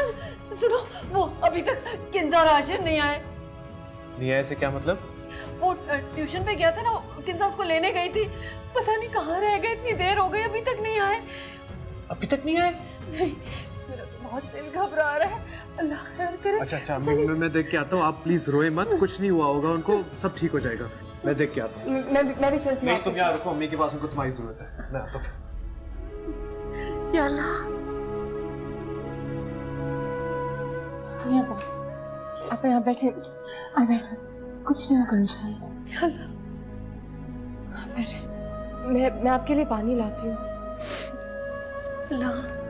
अरहान सुनो, वो अभी तक किंजा और आशिर नहीं आए। नहीं आए से क्या मतलब? वो ट्यूशन पे गया था ना, किंजा उसको लेने गई थी, पता नहीं कहाँ रह गए, इतनी देर हो गई अभी तक नहीं आए। अभी तक नहीं आए? नहीं, मेरा तो बहुत दिल घबरा रहा है, अल्लाह खैर करे। अच्छा मैं देख के आता हूँ, आप प्लीज रोए मत, कुछ नहीं हुआ होगा उनको, सब ठीक हो जाएगा। मैं देख के आता हूँ। मैं भी चलती हूँ। नहीं तुम यहाँ रुको, अम्मी के पास उनको तुम्हारी जरूरत है, मैं आता हूँ। या अल्लाह। आप यहाँ बैठे, आप बैठे, कुछ नहीं होगा इंशाल्लाह। या अल्लाह। आप बैठे, मैं आपके लिए पानी लाती हूँ। अल्लाह।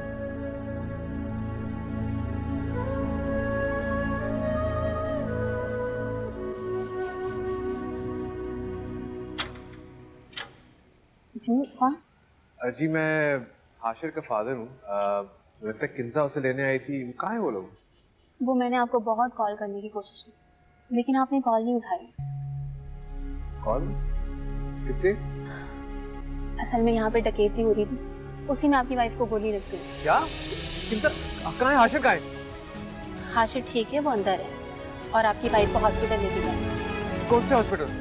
जी कौन? जी मैं आशिर का फादर हूँ। लगता है किंजा उसे लेने आई थी, वो कहाँ है वो लोग? वो मैंने आपको बहुत कॉल करने की कोशिश की, लेकिन आपने कॉल नहीं उठाई। कॉल? किससे? असल में यहाँ पे डकैती हो रही थी, उसी में आपकी वाइफ को गोली लग गई। क्या? किंजा कहाँ है? आशिर कहाँ है? हाशिर ठीक है, वो अंदर है और आपकी वाइफ को हॉस्पिटल लेके जाए। कौन से हॉस्पिटल?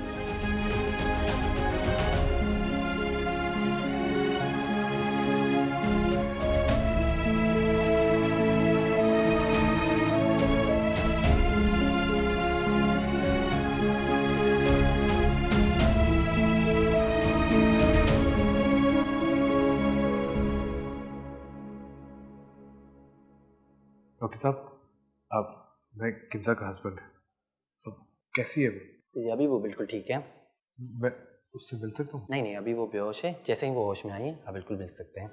डॉक्टर साहब, अब मैं किंजा का हस्बैंड, अब कैसी है वो? जी अभी वो बिल्कुल ठीक है। मैं उससे मिल सकता हूँ? नहीं अभी वो बेहोश है, जैसे ही वो होश में आई है आप बिल्कुल मिल सकते हैं।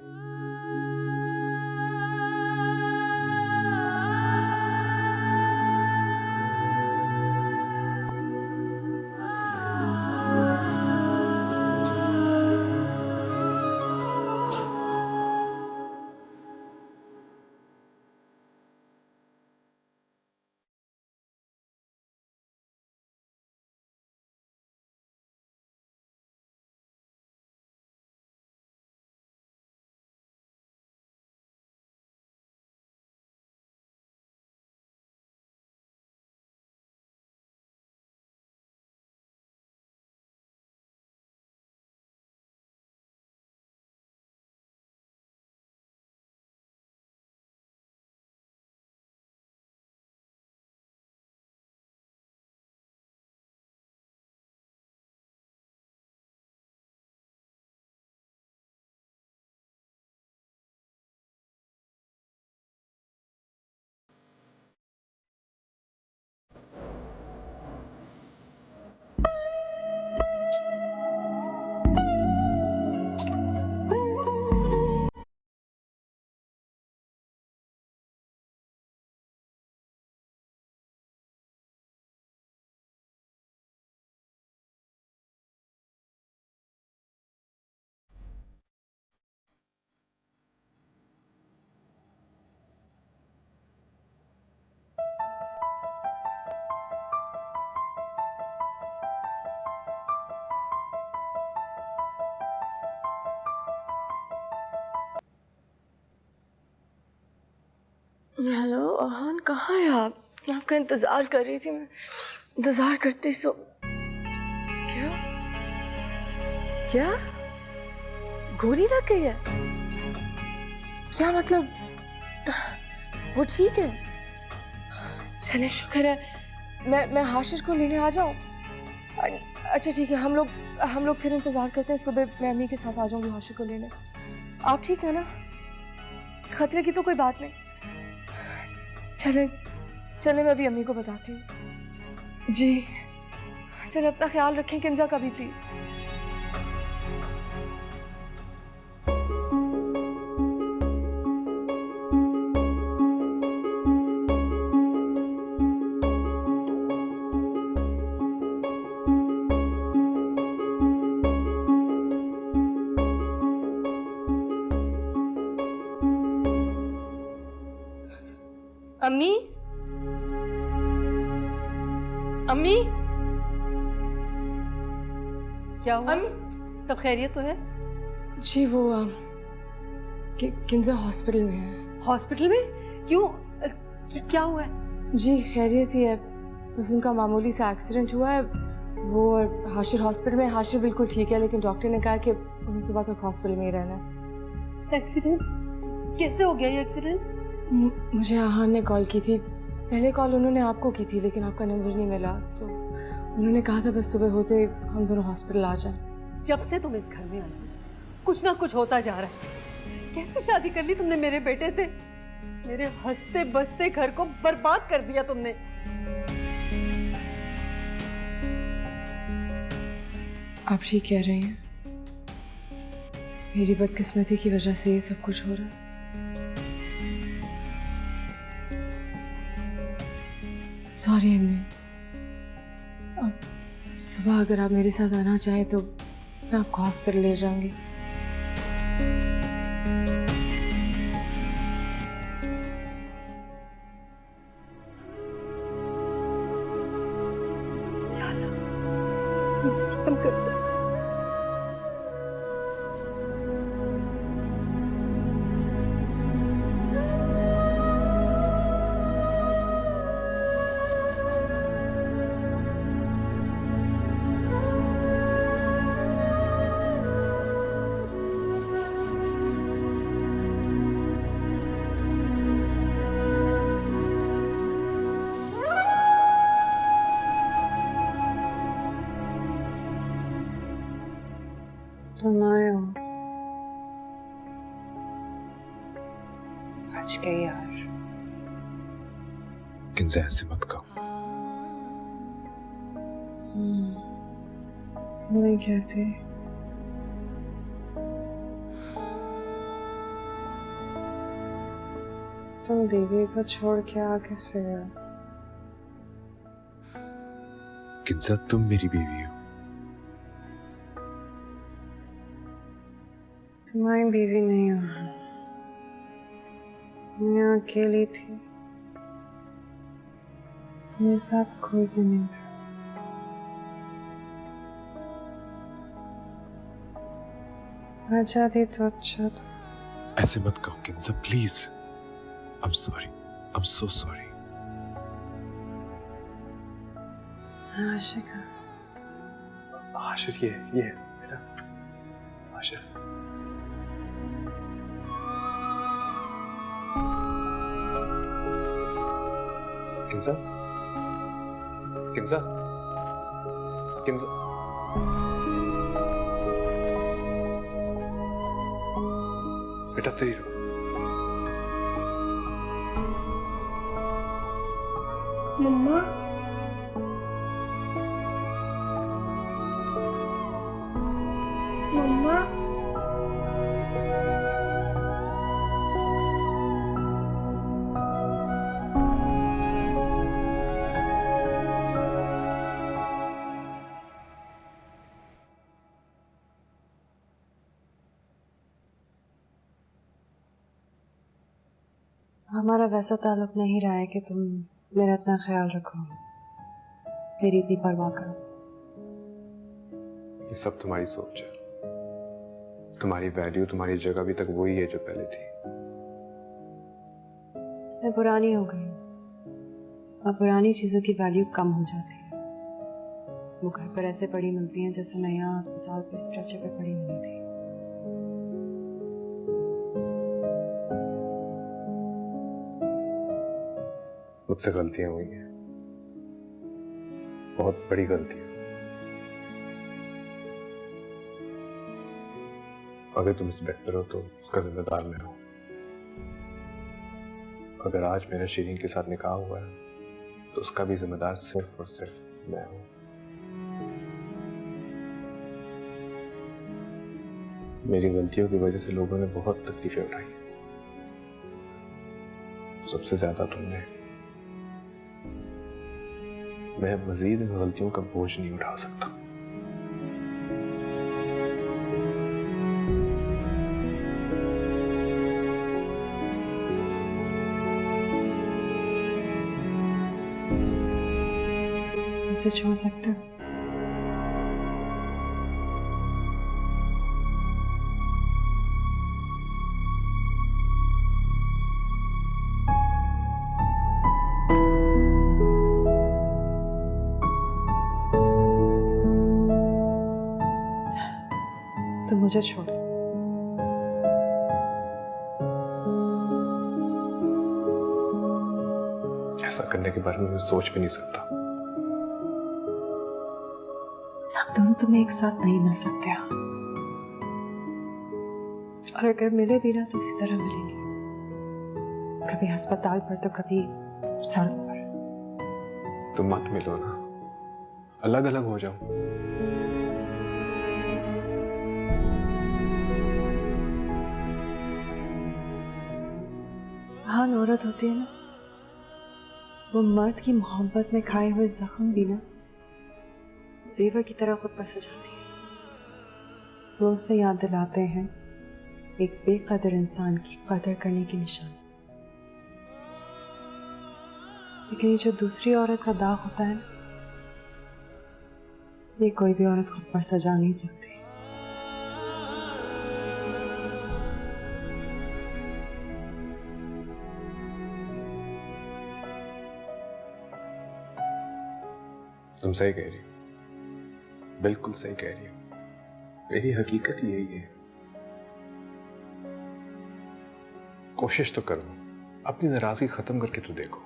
हेलो अरहान, कहाँ है आप? मैं आपका इंतजार कर रही थी, मैं इंतजार करती सो। क्या क्या गोली लग गई है? क्या मतलब? वो ठीक है? चले शुक्र है। मैं हाशिर को लेने आ जाऊँ? अच्छा ठीक है, हम लोग फिर इंतजार करते हैं, सुबह मैं अम्मी के साथ आ जाऊंगी हाशिर को लेने। आप ठीक है ना? खतरे की तो कोई बात नहीं। चले मैं अभी अम्मी को बताती हूँ। जी चले, अपना ख्याल रखें, किंजा का भी प्लीज। अम्मी, अम्मी, क्या हुआ? अम्मी। सब खैरियत तो है? जी वो किंजा हॉस्पिटल में है। हॉस्पिटल में? क्यों? क्या हुआ है? जी खैरियत ही है, बस उनका मामूली सा एक्सीडेंट हुआ है। वो हाशिर हॉस्पिटल में, हाशिर बिल्कुल ठीक है लेकिन डॉक्टर ने कहा कि उन्हें सुबह तक हॉस्पिटल में ही रहना है। एक्सीडेंट? कैसे हो गया ये एक्सीडेंट? मुझे आहान ने कॉल की थी, पहले कॉल उन्होंने आपको की थी लेकिन आपका नंबर नहीं मिला, तो उन्होंने कहा था बस सुबह होते हम दोनों हॉस्पिटल आ जाएं। जब से तुम इस घर में आई हो कुछ ना कुछ होता जा रहा है। कैसे शादी कर ली तुमने मेरे बेटे से? मेरे हंसते बसते घर को बर्बाद कर दिया तुमने। आप ठीक कह रही हैं, मेरी बदकिस्मती की वजह से ये सब कुछ हो रहा है। सॉरी अम्मी, अब सुबह अगर आप मेरे साथ आना चाहें तो मैं आपको हॉस्पिटल ले जाऊंगी। तुम आए हो, बच गए यार। किंजा ऐसे मत कहो। नहीं कहती। तुम बीवी को छोड़ के आ कैसे गए? किंजा तुम मेरी बीवी हो। तुम्हारी बीवी नहीं हो, मैं अकेली थी, मेरे साथ कोई भी नहीं था। आ जाती तो अच्छा था। ऐसे मत कहो Kinza please. I'm sorry. I'm so sorry. Ashika, Hashir ये है बेटा। हाशिर किंजा किंजा किंजा बेटा तेरी मम्मा, मम्मा, हमारा वैसा ताल्लुक नहीं रहा है कि तुम मेरा इतना ख्याल रखो, मेरी इतनी परवाह करो। ये सब तुम्हारी सोच है। तुम्हारी वैल्यू, तुम्हारी जगह अभी तक वही है जो पहले थी। मैं पुरानी हो गई, और पुरानी चीजों की वैल्यू कम हो जाती है। वो घर पर ऐसे पड़ी मिलती हैं जैसे मैं यहाँ अस्पताल पे स्ट्रेचर पे पड़ी मिली थी। मुझसे गलतियां हुई हैं, बहुत बड़ी गलतियां। अगर तुम इंस्पेक्टर हो तो उसका जिम्मेदार मैं हूं। अगर आज मेरा शीरीन के साथ निकाह हुआ है तो उसका भी जिम्मेदार सिर्फ और सिर्फ मैं हूं। मेरी गलतियों की वजह से लोगों ने बहुत तकलीफें उठाई, सबसे ज्यादा तुमने। मैं मजीद इन गलतियों का बोझ नहीं उठा सकता। उसे छोड़ सकते हो? मुझे छोड़ दो। ऐसा करने के बारे में मैं सोच भी नहीं सकता। हम दोनों तुम्हें एक साथ नहीं मिल सकते हैं। और अगर मिले भी ना तो इसी तरह मिलेंगे, कभी अस्पताल पर तो कभी सड़क पर। तुम मत मिलो ना, अलग अलग हो जाओ। हाँ, औरत होती है ना, वो मर्द की मोहब्बत में खाए हुए जख्म भी ना जेवर की तरह खुद पर सजाती है। रोज से याद दिलाते हैं एक बेकदर इंसान की कदर करने की निशानी। लेकिन ये जो दूसरी औरत का दाग होता है ना, ये कोई भी औरत खुद पर सजा नहीं सकती। तुम सही कह रही हो, बिल्कुल सही कह रही हो। मेरी हकीकत यही है। कोशिश तो करो, अपनी नाराजगी खत्म करके तो देखो।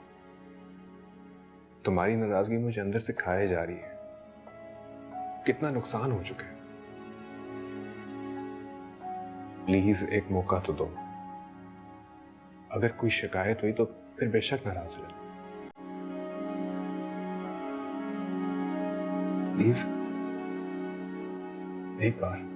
तुम्हारी नाराजगी मुझे अंदर से खाए जा रही है। कितना नुकसान हो चुका है। प्लीज एक मौका तो दो। अगर कोई शिकायत हुई तो फिर बेशक नाराज हो। प्लीज एक बार।